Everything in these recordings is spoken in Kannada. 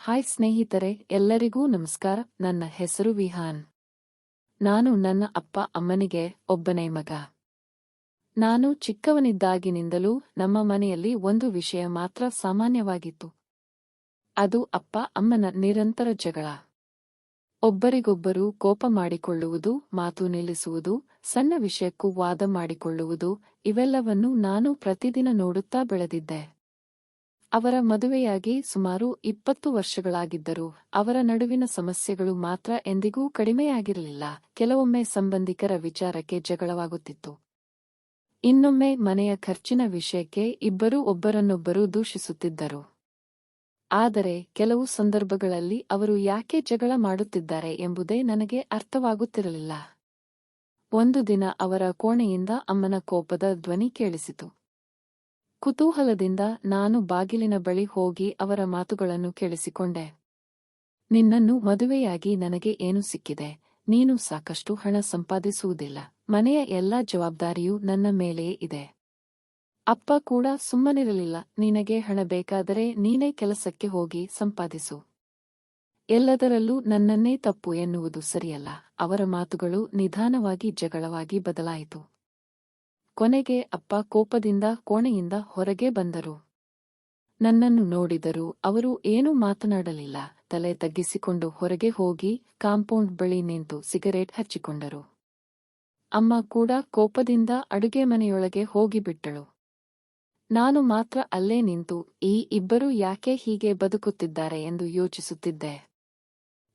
ಹಾಯ್ ಸ್ನೇಹಿತರೆ, ಎಲ್ಲರಿಗೂ ನಮಸ್ಕಾರ. ನನ್ನ ಹೆಸರು ವಿಹಾನ್. ನಾನು ನನ್ನ ಅಪ್ಪ ಅಮ್ಮನಿಗೆ ಒಬ್ಬನೇ ಮಗ. ನಾನು ಚಿಕ್ಕವನಿದ್ದಾಗಿನಿಂದಲೂ ನಮ್ಮ ಮನೆಯಲ್ಲಿ ಒಂದು ವಿಷಯ ಮಾತ್ರ ಸಾಮಾನ್ಯವಾಗಿತ್ತು. ಅದು ಅಪ್ಪ ಅಮ್ಮನ ನಿರಂತರ ಜಗಳ. ಒಬ್ಬರಿಗೊಬ್ಬರು ಕೋಪ ಮಾಡಿಕೊಳ್ಳುವುದು, ಮಾತು ನಿಲ್ಲಿಸುವುದು, ಸಣ್ಣ ವಿಷಯಕ್ಕೂ ವಾದ ಮಾಡಿಕೊಳ್ಳುವುದು, ಇವೆಲ್ಲವನ್ನೂ ನಾನು ಪ್ರತಿದಿನ ನೋಡುತ್ತಾ ಬೆಳೆದಿದ್ದೆ. ಅವರ ಮದುವೆಯಾಗಿ ಸುಮಾರು 20 ವರ್ಷಗಳಾಗಿದ್ದರೂ ಅವರ ನಡುವಿನ ಸಮಸ್ಯೆಗಳು ಮಾತ್ರ ಎಂದಿಗೂ ಕಡಿಮೆಯಾಗಿರಲಿಲ್ಲ. ಕೆಲವೊಮ್ಮೆ ಸಂಬಂಧಿಕರ ವಿಚಾರಕ್ಕೆ ಜಗಳವಾಗುತ್ತಿತ್ತು. ಇನ್ನೊಮ್ಮೆ ಮನೆಯ ಖರ್ಚಿನ ವಿಷಯಕ್ಕೆ ಇಬ್ಬರೂ ಒಬ್ಬರನ್ನೊಬ್ಬರು ದೂಷಿಸುತ್ತಿದ್ದರು. ಆದರೆ ಕೆಲವು ಸಂದರ್ಭಗಳಲ್ಲಿ ಅವರು ಯಾಕೆ ಜಗಳ ಮಾಡುತ್ತಿದ್ದಾರೆ ಎಂಬುದೇ ನನಗೆ ಅರ್ಥವಾಗುತ್ತಿರಲಿಲ್ಲ. ಒಂದು ದಿನ ಅವರ ಕೋಣೆಯಿಂದ ಅಮ್ಮನ ಕೋಪದ ಧ್ವನಿ ಕೇಳಿಸಿತು. ಕುತೂಹಲದಿಂದ ನಾನು ಬಾಗಿಲಿನ ಬಳಿ ಹೋಗಿ ಅವರ ಮಾತುಗಳನ್ನು ಕೇಳಿಸಿಕೊಂಡೆ. ನಿನ್ನನ್ನು ಮದುವೆಯಾಗಿ ನನಗೆ ಏನು ಸಿಕ್ಕಿದೆ? ನೀನು ಸಾಕಷ್ಟು ಹಣ ಸಂಪಾದಿಸುವುದಿಲ್ಲ. ಮನೆಯ ಎಲ್ಲಾ ಜವಾಬ್ದಾರಿಯೂ ನನ್ನ ಮೇಲೆಯೇ ಇದೆ. ಅಪ್ಪ ಕೂಡ ಸುಮ್ಮನಿರಲಿಲ್ಲ. ನಿನಗೆ ಹಣ ಬೇಕಾದರೆ ನೀನೇ ಕೆಲಸಕ್ಕೆ ಹೋಗಿ ಸಂಪಾದಿಸು. ಎಲ್ಲದರಲ್ಲೂ ನನ್ನನ್ನೇ ತಪ್ಪು ಎನ್ನುವುದು ಸರಿಯಲ್ಲ. ಅವರ ಮಾತುಗಳು ನಿಧಾನವಾಗಿ ಜಗಳವಾಗಿ ಬದಲಾಯಿತು. ಕೊನೆಗೆ ಅಪ್ಪ ಕೋಪದಿಂದ ಕೋಣೆಯಿಂದ ಹೊರಗೆ ಬಂದರು. ನನ್ನನ್ನು ನೋಡಿದರೂ ಅವರು ಏನೂ ಮಾತನಾಡಲಿಲ್ಲ. ತಲೆ ತಗ್ಗಿಸಿಕೊಂಡು ಹೊರಗೆ ಹೋಗಿ ಕಾಂಪೌಂಡ್ ಬಳಿ ನಿಂತು ಸಿಗರೇಟ್ ಹಚ್ಚಿಕೊಂಡರು. ಅಮ್ಮ ಕೂಡ ಕೋಪದಿಂದ ಅಡುಗೆ ಮನೆಯೊಳಗೆ ಹೋಗಿಬಿಟ್ಟಳು. ನಾನು ಮಾತ್ರ ಅಲ್ಲೇ ನಿಂತು ಈ ಇಬ್ಬರೂ ಯಾಕೆ ಹೀಗೆ ಬದುಕುತ್ತಿದ್ದಾರೆ ಎಂದು ಯೋಚಿಸುತ್ತಿದ್ದೆ.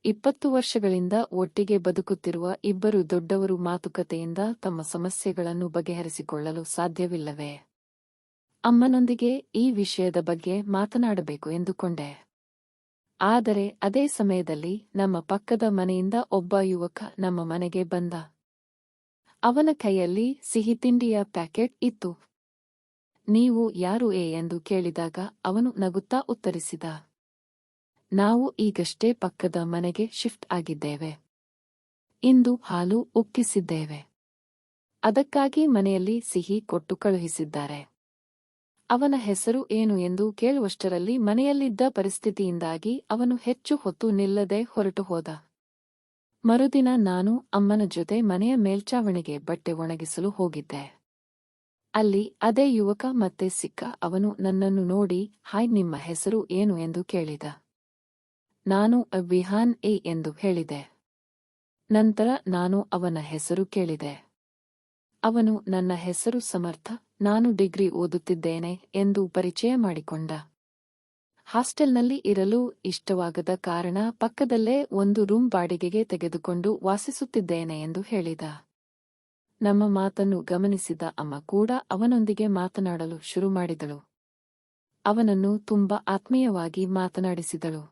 20 ವರ್ಷಗಳಿಂದ ಒಟ್ಟಿಗೆ ಬದುಕುತ್ತಿರುವ ಇಬ್ಬರು ದೊಡ್ಡವರು ಮಾತುಕತೆಯಿಂದ ತಮ್ಮ ಸಮಸ್ಯೆಗಳನ್ನು ಬಗೆಹರಿಸಿಕೊಳ್ಳಲು ಸಾಧ್ಯವಿಲ್ಲವೇ? ಅಮ್ಮನೊಂದಿಗೆ ಈ ವಿಷಯದ ಬಗ್ಗೆ ಮಾತನಾಡಬೇಕು ಎಂದುಕೊಂಡೆ. ಆದರೆ ಅದೇ ಸಮಯದಲ್ಲಿ ನಮ್ಮ ಪಕ್ಕದ ಮನೆಯಿಂದ ಒಬ್ಬ ಯುವಕ ನಮ್ಮ ಮನೆಗೆ ಬಂದ. ಅವನ ಕೈಯಲ್ಲಿ ಸಿಹಿ ತಿಂಡಿಯ ಪ್ಯಾಕೆಟ್ ಇತ್ತು. ನೀವು ಯಾರು ಎಂದು ಕೇಳಿದಾಗ ಅವನು ನಗುತ್ತಾ ಉತ್ತರಿಸಿದ, ನಾವು ಈಗಷ್ಟೇ ಪಕ್ಕದ ಮನೆಗೆ ಶಿಫ್ಟ್ ಆಗಿದ್ದೇವೆ. ಇಂದು ಹಾಲು ಉಕ್ಕಿಸಿದ್ದೇವೆ. ಅದಕ್ಕಾಗಿ ಮನೆಯಲ್ಲಿ ಸಿಹಿ ಕೊಟ್ಟು ಕಳುಹಿಸಿದ್ದಾರೆ. ಅವನ ಹೆಸರು ಏನು ಎಂದು ಕೇಳುವಷ್ಟರಲ್ಲಿ ಮನೆಯಲ್ಲಿದ್ದ ಪರಿಸ್ಥಿತಿಯಿಂದಾಗಿ ಅವನು ಹೆಚ್ಚು ಹೊತ್ತು ನಿಲ್ಲದೆ ಹೊರಟು ಹೋದ. ಮರುದಿನ ನಾನು ಅಮ್ಮನ ಜೊತೆ ಮನೆಯ ಮೇಲ್ಚಾವಣಿಗೆ ಬಟ್ಟೆ ಒಣಗಿಸಲು ಹೋಗಿದ್ದೆ. ಅಲ್ಲಿ ಅದೇ ಯುವಕ ಮತ್ತೆ ಸಿಕ್ಕ. ಅವನು ನನ್ನನ್ನು ನೋಡಿ, ಹಾಯ್, ನಿಮ್ಮ ಹೆಸರು ಏನು ಎಂದು ಕೇಳಿದ. ನಾನು ವಿಹಾನ್ ಎಂದು ಹೇಳಿದೆ. ನಂತರ ನಾನು ಅವನ ಹೆಸರು ಕೇಳಿದೆ. ಅವನು ನನ್ನ ಹೆಸರು ಸಮರ್ಥ, ನಾನು ಡಿಗ್ರಿ ಓದುತ್ತಿದ್ದೇನೆ ಎಂದು ಪರಿಚಯ ಮಾಡಿಕೊಂಡ. ಹಾಸ್ಟೆಲ್ನಲ್ಲಿ ಇರಲು ಇಷ್ಟವಾಗದ ಕಾರಣ ಪಕ್ಕದಲ್ಲೇ ಒಂದು ರೂಮ್ ಬಾಡಿಗೆಗೆ ತೆಗೆದುಕೊಂಡು ವಾಸಿಸುತ್ತಿದ್ದೇನೆ ಎಂದು ಹೇಳಿದ. ನಮ್ಮ ಮಾತನ್ನು ಗಮನಿಸಿದ ಅಮ್ಮ ಕೂಡ ಅವನೊಂದಿಗೆ ಮಾತನಾಡಲು ಶುರು ಮಾಡಿದಳು. ಅವನನ್ನು ತುಂಬಾ ಆತ್ಮೀಯವಾಗಿ ಮಾತನಾಡಿಸಿದಳು.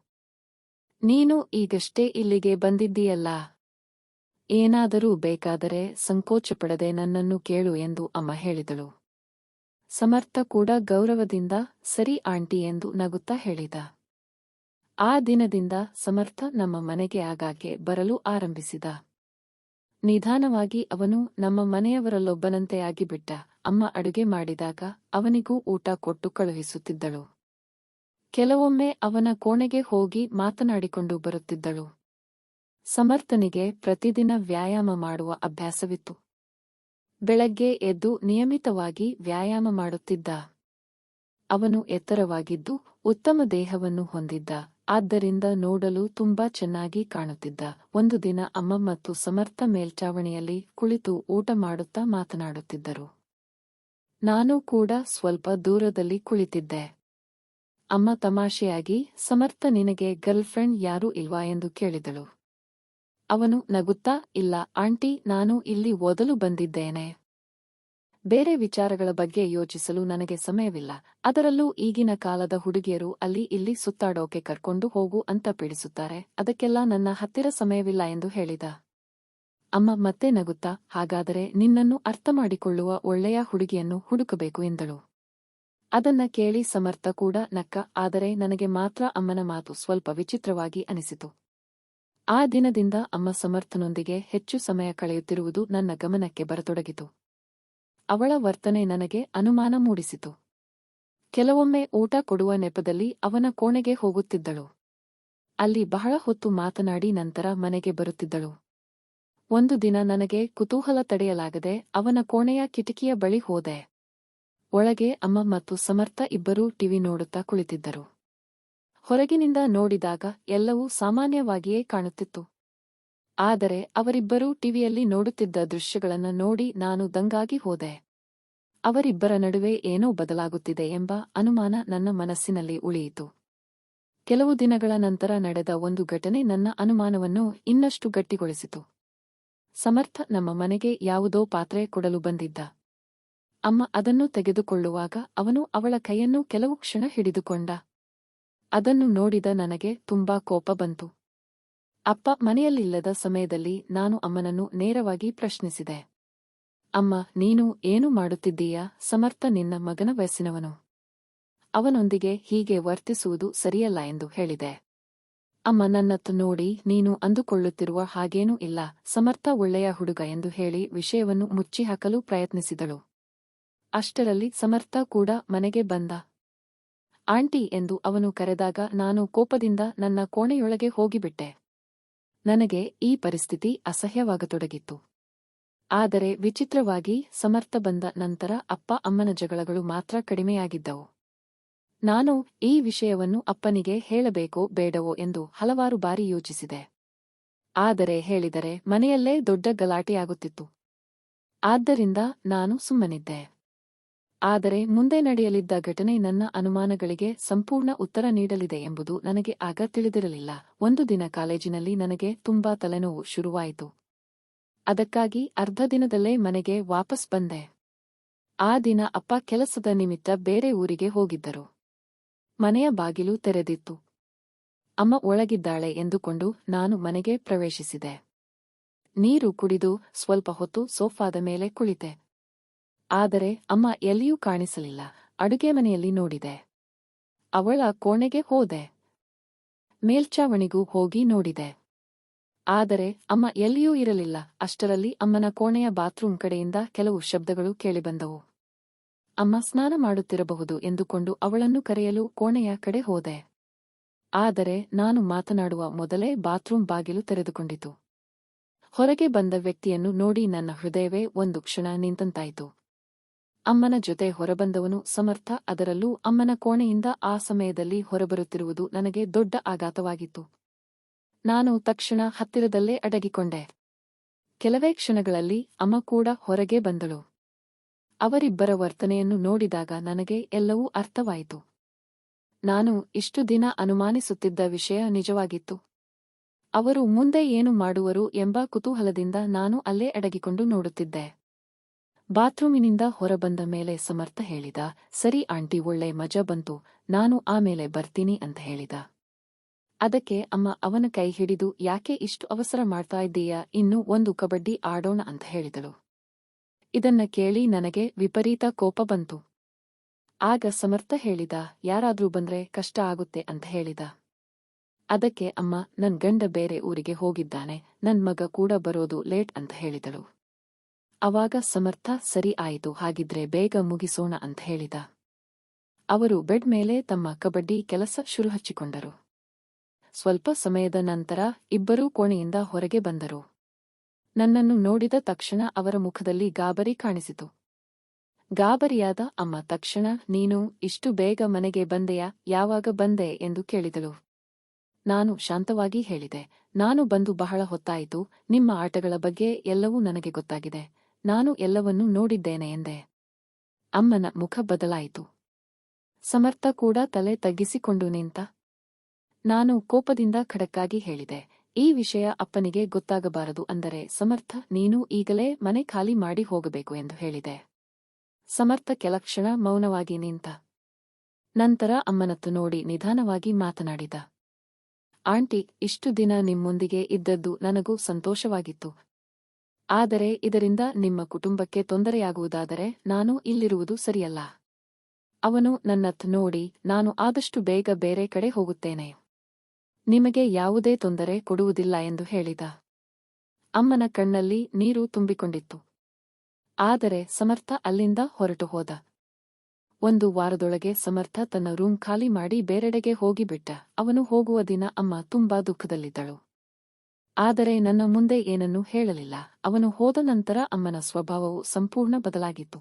ನೀನು ಈಗಷ್ಟೇ ಇಲ್ಲಿಗೆ ಬಂದಿದ್ದೀಯಲ್ಲ, ಏನಾದರೂ ಬೇಕಾದರೆ ಸಂಕೋಚಪಡದೆ ನನ್ನನ್ನು ಕೇಳು ಎಂದು ಅಮ್ಮ ಹೇಳಿದಳು. ಸಮರ್ಥ ಕೂಡ ಗೌರವದಿಂದ ಸರಿ ಆಂಟಿ ಎಂದು ನಗುತ್ತಾ ಹೇಳಿದ. ಆ ದಿನದಿಂದ ಸಮರ್ಥ ನಮ್ಮ ಮನೆಗೆ ಆಗಾಗ್ಗೆ ಬರಲು ಆರಂಭಿಸಿದ. ನಿಧಾನವಾಗಿ ಅವನು ನಮ್ಮ ಮನೆಯವರಲ್ಲೊಬ್ಬನಂತೆ ಆಗಿಬಿಟ್ಟ. ಅಮ್ಮ ಅಡುಗೆ ಮಾಡಿದಾಗ ಅವನಿಗೂ ಊಟ ಕೊಟ್ಟು ಕಳುಹಿಸುತ್ತಿದ್ದಳು. ಕೆಲವೊಮ್ಮೆ ಅವನ ಕೋಣೆಗೆ ಹೋಗಿ ಮಾತನಾಡಿಕೊಂಡು ಬರುತ್ತಿದ್ದಳು. ಸಮರ್ಥನಿಗೆ ಪ್ರತಿದಿನ ವ್ಯಾಯಾಮ ಮಾಡುವ ಅಭ್ಯಾಸವಿತ್ತು. ಬೆಳಗ್ಗೆ ಎದ್ದು ನಿಯಮಿತವಾಗಿ ವ್ಯಾಯಾಮ ಮಾಡುತ್ತಿದ್ದ. ಅವನು ಎತ್ತರವಾಗಿದ್ದು ಉತ್ತಮ ದೇಹವನ್ನು ಹೊಂದಿದ್ದ. ಆದ್ದರಿಂದ ನೋಡಲು ತುಂಬಾ ಚೆನ್ನಾಗಿ ಕಾಣುತ್ತಿದ್ದ. ಒಂದು ದಿನ ಅಮ್ಮ ಮತ್ತು ಸಮರ್ಥ ಮೇಲ್ಚಾವಣಿಯಲ್ಲಿ ಕುಳಿತು ಊಟ ಮಾಡುತ್ತಾ ಮಾತನಾಡುತ್ತಿದ್ದರು. ನಾನು ಕೂಡ ಸ್ವಲ್ಪ ದೂರದಲ್ಲಿ ಕುಳಿತಿದ್ದೆ. ಅಮ್ಮ ತಮಾಷೆಯಾಗಿ, ಸಮರ್ಥ, ನಿನಗೆ ಗರ್ಲ್ಫ್ರೆಂಡ್ ಯಾರೂ ಇಲ್ವಾ ಎಂದು ಕೇಳಿದಳು. ಅವನು ನಗುತ್ತಾ, ಇಲ್ಲ ಆಂಟಿ, ನಾನು ಇಲ್ಲಿ ಓದಲು ಬಂದಿದ್ದೇನೆ. ಬೇರೆ ವಿಚಾರಗಳ ಬಗ್ಗೆ ಯೋಚಿಸಲು ನನಗೆ ಸಮಯವಿಲ್ಲ. ಅದರಲ್ಲೂ ಈಗಿನ ಕಾಲದ ಹುಡುಗಿಯರು ಅಲ್ಲಿ ಇಲ್ಲಿ ಸುತ್ತಾಡೋಕೆ ಕರ್ಕೊಂಡು ಹೋಗು ಅಂತ ಪೀಡಿಸುತ್ತಾರೆ. ಅದಕ್ಕೆಲ್ಲ ನನ್ನ ಹತ್ತಿರ ಸಮಯವಿಲ್ಲ ಎಂದು ಹೇಳಿದ. ಅಮ್ಮ ಮತ್ತೆ ನಗುತ್ತಾ, ಹಾಗಾದರೆ ನಿನ್ನನ್ನು ಅರ್ಥಮಾಡಿಕೊಳ್ಳುವ ಒಳ್ಳೆಯ ಹುಡುಗಿಯನ್ನು ಹುಡುಕಬೇಕು ಎಂದಳು. ಅದನ್ನ ಕೇಳಿ ಸಮರ್ಥ ಕೂಡ ನಕ್ಕ. ಆದರೆ ನನಗೆ ಮಾತ್ರ ಅಮ್ಮನ ಮಾತು ಸ್ವಲ್ಪ ವಿಚಿತ್ರವಾಗಿ ಅನಿಸಿತು. ಆ ದಿನದಿಂದ ಅಮ್ಮ ಸಮರ್ಥನೊಂದಿಗೆ ಹೆಚ್ಚು ಸಮಯ ಕಳೆಯುತ್ತಿರುವುದು ನನ್ನ ಗಮನಕ್ಕೆ ಬರತೊಡಗಿತು. ಅವಳ ವರ್ತನೆ ನನಗೆ ಅನುಮಾನ ಮೂಡಿಸಿತು. ಕೆಲವೊಮ್ಮೆ ಊಟ ಕೊಡುವ ನೆಪದಲ್ಲಿ ಅವನ ಕೋಣೆಗೆ ಹೋಗುತ್ತಿದ್ದಳು. ಅಲ್ಲಿ ಬಹಳ ಹೊತ್ತು ಮಾತನಾಡಿ ನಂತರ ಮನೆಗೆ ಬರುತ್ತಿದ್ದಳು. ಒಂದು ದಿನ ನನಗೆ ಕುತೂಹಲ ತಡೆಯಲಾಗದೆ ಅವನ ಕೋಣೆಯ ಕಿಟಕಿಯ ಬಳಿ ಹೋದೆ. ಒಳಗೆ ಅಮ್ಮ ಮತ್ತು ಸಮರ್ಥ ಇಬ್ಬರೂ ಟಿವಿ ನೋಡುತ್ತಾ ಕುಳಿತಿದ್ದರು. ಹೊರಗಿನಿಂದ ನೋಡಿದಾಗ ಎಲ್ಲವೂ ಸಾಮಾನ್ಯವಾಗಿಯೇ ಕಾಣುತ್ತಿತ್ತು. ಆದರೆ ಅವರಿಬ್ಬರೂ ಟಿವಿಯಲ್ಲಿ ನೋಡುತ್ತಿದ್ದ ದೃಶ್ಯಗಳನ್ನು ನೋಡಿ ನಾನು ದಂಗಾಗಿ ಹೋದೆ. ಅವರಿಬ್ಬರ ನಡುವೆ ಏನೋ ಬದಲಾಗುತ್ತಿದೆ ಎಂಬ ಅನುಮಾನ ನನ್ನ ಮನಸ್ಸಿನಲ್ಲಿ ಉಳಿಯಿತು. ಕೆಲವು ದಿನಗಳ ನಂತರ ನಡೆದ ಒಂದು ಘಟನೆ ನನ್ನ ಅನುಮಾನವನ್ನು ಇನ್ನಷ್ಟು ಗಟ್ಟಿಗೊಳಿಸಿತು. ಸಮರ್ಥ ನಮ್ಮ ಮನೆಗೆ ಯಾವುದೋ ಪಾತ್ರೆ ಕೊಡಲು ಬಂದಿದ್ದ. ಅಮ್ಮ ಅದನ್ನು ತೆಗೆದುಕೊಳ್ಳುವಾಗ ಅವನು ಅವಳ ಕೈಯನ್ನು ಕೆಲವು ಕ್ಷಣ ಹಿಡಿದುಕೊಂಡ. ಅದನ್ನು ನೋಡಿದ ನನಗೆ ತುಂಬಾ ಕೋಪ ಬಂತು. ಅಪ್ಪ ಮನೆಯಲ್ಲಿಲ್ಲದ ಸಮಯದಲ್ಲಿ ನಾನು ಅಮ್ಮನನ್ನು ನೇರವಾಗಿ ಪ್ರಶ್ನಿಸಿದೆ. ಅಮ್ಮ, ನೀನು ಏನು ಮಾಡುತ್ತಿದ್ದೀಯಾ? ಸಮರ್ಥ ನಿನ್ನ ಮಗನ ವಯಸ್ಸಿನವನು. ಅವನೊಂದಿಗೆ ಹೀಗೆ ವರ್ತಿಸುವುದು ಸರಿಯಲ್ಲ ಎಂದು ಹೇಳಿದೆ. ಅಮ್ಮ ನನ್ನತ್ತ ನೋಡಿ, ನೀನು ಅಂದುಕೊಳ್ಳುತ್ತಿರುವ ಹಾಗೇನೂ ಇಲ್ಲ, ಸಮರ್ಥ ಒಳ್ಳೆಯ ಹುಡುಗ ಎಂದು ಹೇಳಿ ವಿಷಯವನ್ನು ಮುಚ್ಚಿಹಾಕಲು ಪ್ರಯತ್ನಿಸಿದಳು. ಅಷ್ಟರಲ್ಲಿ ಸಮರ್ಥ ಕೂಡ ಮನೆಗೆ ಬಂದ. ಆಂಟಿ ಎಂದು ಅವನು ಕರೆದಾಗ ನಾನು ಕೋಪದಿಂದ ನನ್ನ ಕೋಣೆಯೊಳಗೆ ಹೋಗಿಬಿಟ್ಟೆ. ನನಗೆ ಈ ಪರಿಸ್ಥಿತಿ ಅಸಹ್ಯವಾಗತೊಡಗಿತ್ತು. ಆದರೆ ವಿಚಿತ್ರವಾಗಿ ಸಮರ್ಥ ಬಂದ ನಂತರ ಅಪ್ಪ ಅಮ್ಮನ ಜಗಳಗಳು ಮಾತ್ರ ಕಡಿಮೆಯಾಗಿದ್ದವು. ನಾನು ಈ ವಿಷಯವನ್ನು ಅಪ್ಪನಿಗೆ ಹೇಳಬೇಕೋ ಬೇಡವೋ ಎಂದು ಹಲವಾರು ಬಾರಿ ಯೋಚಿಸಿದೆ. ಆದರೆ ಹೇಳಿದರೆ ಮನೆಯಲ್ಲೇ ದೊಡ್ಡ ಗಲಾಟೆಯಾಗುತ್ತಿತ್ತು. ಆದ್ದರಿಂದ ನಾನು ಸುಮ್ಮನಿದ್ದೆ. ಆದರೆ ಮುಂದೆ ನಡೆಯಲಿದ್ದ ಘಟನೆ ನನ್ನ ಅನುಮಾನಗಳಿಗೆ ಸಂಪೂರ್ಣ ಉತ್ತರ ನೀಡಲಿದೆ ಎಂಬುದು ನನಗೆ ಆಗ ತಿಳಿದಿರಲಿಲ್ಲ. ಒಂದು ದಿನ ಕಾಲೇಜಿನಲ್ಲಿ ನನಗೆ ತುಂಬಾ ತಲೆನೋವು ಶುರುವಾಯಿತು. ಅದಕ್ಕಾಗಿ ಅರ್ಧ ದಿನದಲ್ಲೇ ಮನೆಗೆ ವಾಪಸ್ ಬಂದೆ. ಆ ದಿನ ಅಪ್ಪ ಕೆಲಸದ ನಿಮಿತ್ತ ಬೇರೆ ಊರಿಗೆ ಹೋಗಿದ್ದರು. ಮನೆಯ ಬಾಗಿಲು ತೆರೆದಿತ್ತು. ಅಮ್ಮ ಒಳಗಿದ್ದಾಳೆ ಎಂದುಕೊಂಡು ನಾನು ಮನೆಗೆ ಪ್ರವೇಶಿಸಿದೆ. ನೀರು ಕುಡಿದು ಸ್ವಲ್ಪ ಹೊತ್ತು ಸೋಫಾದ ಮೇಲೆ ಕುಳಿತೆ. ಆದರೆ ಅಮ್ಮ ಎಲ್ಲಿಯೂ ಕಾಣಿಸಲಿಲ್ಲ. ಅಡುಗೆ ಮನೆಯಲ್ಲಿ ನೋಡಿದೆ. ಅವಳ ಕೋಣೆಗೆ ಹೋದೆ. ಮೇಲ್ಛಾವಣಿಗೂ ಹೋಗಿ ನೋಡಿದೆ. ಆದರೆ ಅಮ್ಮ ಎಲ್ಲಿಯೂ ಇರಲಿಲ್ಲ. ಅಷ್ಟರಲ್ಲಿ ಅಮ್ಮನ ಕೋಣೆಯ ಬಾತ್ರೂಂ ಕಡೆಯಿಂದ ಕೆಲವು ಶಬ್ದಗಳು ಕೇಳಿಬಂದವು. ಅಮ್ಮ ಸ್ನಾನ ಮಾಡುತ್ತಿರಬಹುದು ಎಂದುಕೊಂಡು ಅವಳನ್ನು ಕರೆಯಲು ಕೋಣೆಯ ಕಡೆ ಹೋದೆ. ಆದರೆ ನಾನು ಮಾತನಾಡುವ ಮೊದಲೇ ಬಾತ್ರೂಂ ಬಾಗಿಲು ತೆರೆದುಕೊಂಡಿತು. ಹೊರಗೆ ಬಂದ ವ್ಯಕ್ತಿಯನ್ನು ನೋಡಿ ನನ್ನ ಹೃದಯವೇ ಒಂದು ಕ್ಷಣ ನಿಂತಂತಾಯಿತು. ಅಮ್ಮನ ಜೊತೆ ಹೊರಬಂದವನು ಸಮರ್ಥ, ಅದರಲ್ಲೂ ಅಮ್ಮನ ಕೋಣೆಯಿಂದ ಆ ಸಮಯದಲ್ಲಿ ಹೊರಬರುತ್ತಿರುವುದು ನನಗೆ ದೊಡ್ಡ ಆಘಾತವಾಗಿತ್ತು. ನಾನು ತಕ್ಷಣ ಹತ್ತಿರದಲ್ಲೇ ಅಡಗಿಕೊಂಡೆ. ಕೆಲವೇ ಕ್ಷಣಗಳಲ್ಲಿ ಅಮ್ಮ ಕೂಡ ಹೊರಗೆ ಬಂದಳು. ಅವರಿಬ್ಬರ ವರ್ತನೆಯನ್ನು ನೋಡಿದಾಗ ನನಗೆ ಎಲ್ಲವೂ ಅರ್ಥವಾಯಿತು. ನಾನು ಇಷ್ಟು ದಿನ ಅನುಮಾನಿಸುತ್ತಿದ್ದ ವಿಷಯ ನಿಜವಾಗಿತ್ತು. ಅವರು ಮುಂದೆ ಏನು ಮಾಡುವರು ಎಂಬ ಕುತೂಹಲದಿಂದ ನಾನು ಅಲ್ಲೇ ಅಡಗಿಕೊಂಡು ನೋಡುತ್ತಿದ್ದೆ. ಬಾತ್ರೂಮಿನಿಂದ ಹೊರಬಂದ ಮೇಲೆ ಸಮರ್ಥ ಹೇಳಿದ, ಸರಿ ಆಂಟಿ, ಒಳ್ಳೆ ಮಜಾ ಬಂತು, ನಾನು ಆಮೇಲೆ ಬರ್ತೀನಿ ಅಂತ ಹೇಳಿದ. ಅದಕ್ಕೆ ಅಮ್ಮ ಅವನ ಕೈ ಹಿಡಿದು, ಯಾಕೆ ಇಷ್ಟು ಅವಸರ ಮಾಡ್ತಾ ಇದ್ದೀಯಾ, ಇನ್ನೂ ಒಂದು ಕಬಡ್ಡಿ ಆಡೋಣ ಅಂತ ಹೇಳಿದಳು. ಇದನ್ನ ಕೇಳಿ ನನಗೆ ವಿಪರೀತ ಕೋಪ ಬಂತು. ಆಗ ಸಮರ್ಥ ಹೇಳಿದ, ಯಾರಾದ್ರೂ ಬಂದ್ರೆ ಕಷ್ಟ ಆಗುತ್ತೆ ಅಂತ ಹೇಳಿದ. ಅದಕ್ಕೆ ಅಮ್ಮ, ನನ್ ಗಂಡ ಬೇರೆ ಊರಿಗೆ ಹೋಗಿದ್ದಾನೆ, ನನ್ ಮಗ ಕೂಡ ಬರೋದು ಲೇಟ್ ಅಂತ ಹೇಳಿದಳು. ಅವಾಗ ಸಮರ್ಥ, ಸರಿ ಆಯಿತು, ಹಾಗಿದ್ರೆ ಬೇಗ ಮುಗಿಸೋಣ ಅಂತ ಹೇಳಿದ. ಅವರು ಬೆಡ್ ಮೇಲೆ ತಮ್ಮ ಕಬಡ್ಡಿ ಕೆಲಸ ಶುರು ಹಚ್ಚಿಕೊಂಡರು. ಸ್ವಲ್ಪ ಸಮಯದ ನಂತರ ಇಬ್ಬರೂ ಕೋಣೆಯಿಂದ ಹೊರಗೆ ಬಂದರು. ನನ್ನನ್ನು ನೋಡಿದ ತಕ್ಷಣ ಅವರ ಮುಖದಲ್ಲಿ ಗಾಬರಿ ಕಾಣಿಸಿತು. ಗಾಬರಿಯಾದ ಅಮ್ಮ ತಕ್ಷಣ, ನೀನು ಇಷ್ಟು ಬೇಗ ಮನೆಗೆ ಬಂದೆಯಾ, ಯಾವಾಗ ಬಂದೆ ಎಂದು ಕೇಳಿದಳು. ನಾನು ಶಾಂತವಾಗಿ ಹೇಳಿದೆ, ನಾನು ಬಂದು ಬಹಳ ಹೊತ್ತಾಯಿತು, ನಿಮ್ಮ ಆಟಗಳ ಬಗ್ಗೆ ಎಲ್ಲವೂ ನನಗೆ ಗೊತ್ತಾಗಿದೆ, ನಾನು ಎಲ್ಲವನ್ನೂ ನೋಡಿದ್ದೇನೆ ಎಂದೆ. ಅಮ್ಮನ ಮುಖ ಬದಲಾಯಿತು. ಸಮರ್ಥ ಕೂಡ ತಲೆ ತಗ್ಗಿಸಿಕೊಂಡು ನಿಂತ. ನಾನು ಕೋಪದಿಂದ ಖಡಕ್ಕಾಗಿ ಹೇಳಿದೆ, ಈ ವಿಷಯ ಅಪ್ಪನಿಗೆ ಗೊತ್ತಾಗಬಾರದು, ಅಂದರೆ ಸಮರ್ಥ, ನೀನು ಈಗಲೇ ಮನೆ ಖಾಲಿ ಮಾಡಿ ಹೋಗಬೇಕು ಎಂದು ಹೇಳಿದೆ. ಸಮರ್ಥ ಕೆಲಕ್ಷಣ ಮೌನವಾಗಿ ನಿಂತ. ನಂತರ ಅಮ್ಮನತ್ತು ನೋಡಿ ನಿಧಾನವಾಗಿ ಮಾತನಾಡಿದ. ಆಂಟಿ, ಇಷ್ಟು ದಿನ ನಿಮ್ಮೊಂದಿಗೆ ಇದ್ದದ್ದು ನನಗೂ ಸಂತೋಷವಾಗಿತ್ತು. ಆದರೆ ಇದರಿಂದ ನಿಮ್ಮ ಕುಟುಂಬಕ್ಕೆ ತೊಂದರೆಯಾಗುವುದಾದರೆ ನಾನು ಇಲ್ಲಿರುವುದು ಸರಿಯಲ್ಲ. ಅವನು ನನ್ನತ್ತ ನೋಡಿ, ನಾನು ಆದಷ್ಟು ಬೇಗ ಬೇರೆ ಕಡೆ ಹೋಗುತ್ತೇನೆ, ನಿಮಗೆ ಯಾವುದೇ ತೊಂದರೆ ಕೊಡುವುದಿಲ್ಲ ಎಂದು ಹೇಳಿದ. ಅಮ್ಮನ ಕಣ್ಣಲ್ಲಿ ನೀರು ತುಂಬಿಕೊಂಡಿತ್ತು. ಆದರೆ ಸಮರ್ಥ ಅಲ್ಲಿಂದ ಹೊರಟು ಹೋದ. ಒಂದು ವಾರದೊಳಗೆ ಸಮರ್ಥ ತನ್ನ ರೂಮ್ ಖಾಲಿ ಮಾಡಿ ಬೇರೆಡೆಗೆ ಹೋಗಿಬಿಟ್ಟ. ಅವನು ಹೋಗುವ ದಿನ ಅಮ್ಮ ತುಂಬಾ ದುಃಖದಲ್ಲಿದ್ದಳು. ಆದರೆ ನನ್ನ ಮುಂದೆ ಏನನ್ನೂ ಹೇಳಲಿಲ್ಲ. ಅವನು ಹೋದ ನಂತರ ಅಮ್ಮನ ಸ್ವಭಾವವು ಸಂಪೂರ್ಣ ಬದಲಾಗಿತ್ತು.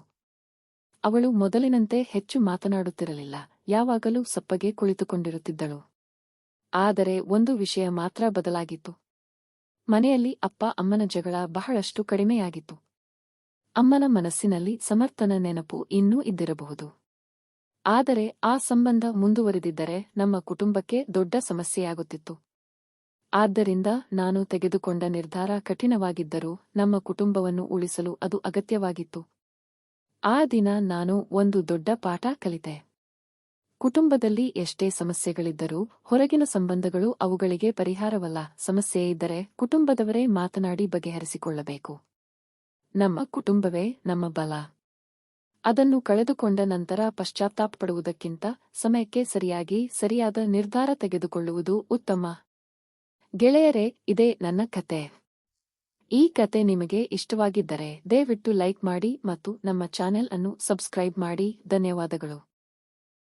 ಅವಳು ಮೊದಲಿನಂತೆ ಹೆಚ್ಚು ಮಾತನಾಡುತ್ತಿರಲಿಲ್ಲ. ಯಾವಾಗಲೂ ಸಪ್ಪಗೆ ಕುಳಿತುಕೊಂಡಿರುತ್ತಿದ್ದಳು. ಆದರೆ ಒಂದು ವಿಷಯ ಮಾತ್ರ ಬದಲಾಗಿತ್ತು. ಮನೆಯಲ್ಲಿ ಅಪ್ಪ ಅಮ್ಮನ ಜಗಳ ಬಹಳಷ್ಟು ಕಡಿಮೆಯಾಗಿತ್ತು. ಅಮ್ಮನ ಮನಸ್ಸಿನಲ್ಲಿ ಸಮರ್ಥನ ನೆನಪು ಇನ್ನೂ ಇದ್ದಿರಬಹುದು. ಆದರೆ ಆ ಸಂಬಂಧ ಮುಂದುವರಿದಿದ್ದರೆ ನಮ್ಮ ಕುಟುಂಬಕ್ಕೆ ದೊಡ್ಡ ಸಮಸ್ಯೆಯಾಗುತ್ತಿತ್ತು. ಆದ್ದರಿಂದ ನಾನು ತೆಗೆದುಕೊಂಡ ನಿರ್ಧಾರ ಕಠಿಣವಾಗಿದ್ದರೂ ನಮ್ಮ ಕುಟುಂಬವನ್ನು ಉಳಿಸಲು ಅದು ಅಗತ್ಯವಾಗಿತ್ತು. ಆ ದಿನ ನಾನು ಒಂದು ದೊಡ್ಡ ಪಾಠ ಕಲಿತೆ. ಕುಟುಂಬದಲ್ಲಿ ಎಷ್ಟೇ ಸಮಸ್ಯೆಗಳಿದ್ದರೂ ಹೊರಗಿನ ಸಂಬಂಧಗಳು ಅವುಗಳಿಗೆ ಪರಿಹಾರವಲ್ಲ. ಸಮಸ್ಯೆಯಿದ್ದರೆ ಕುಟುಂಬದವರೇ ಮಾತನಾಡಿ ಬಗೆಹರಿಸಿಕೊಳ್ಳಬೇಕು. ನಮ್ಮ ಕುಟುಂಬವೇ ನಮ್ಮ ಬಲ. ಅದನ್ನು ಕಳೆದುಕೊಂಡ ನಂತರ ಪಶ್ಚಾತ್ತಾಪಪಡುವುದಕ್ಕಿಂತ ಸಮಯಕ್ಕೆ ಸರಿಯಾದ ನಿರ್ಧಾರ ತೆಗೆದುಕೊಳ್ಳುವುದು ಉತ್ತಮ. ಗೆಳೆಯರೇ, ಇದೇ ನನ್ನ ಕತೆ. ಈ ಕತೆ ನಿಮಗೆ ಇಷ್ಟವಾಗಿದ್ದರೆ ದಯವಿಟ್ಟು ಲೈಕ್ ಮಾಡಿ ಮತ್ತು ನಮ್ಮ ಚಾನೆಲ್ ಅನ್ನು ಸಬ್ಸ್ಕ್ರೈಬ್ ಮಾಡಿ. ಧನ್ಯವಾದಗಳು.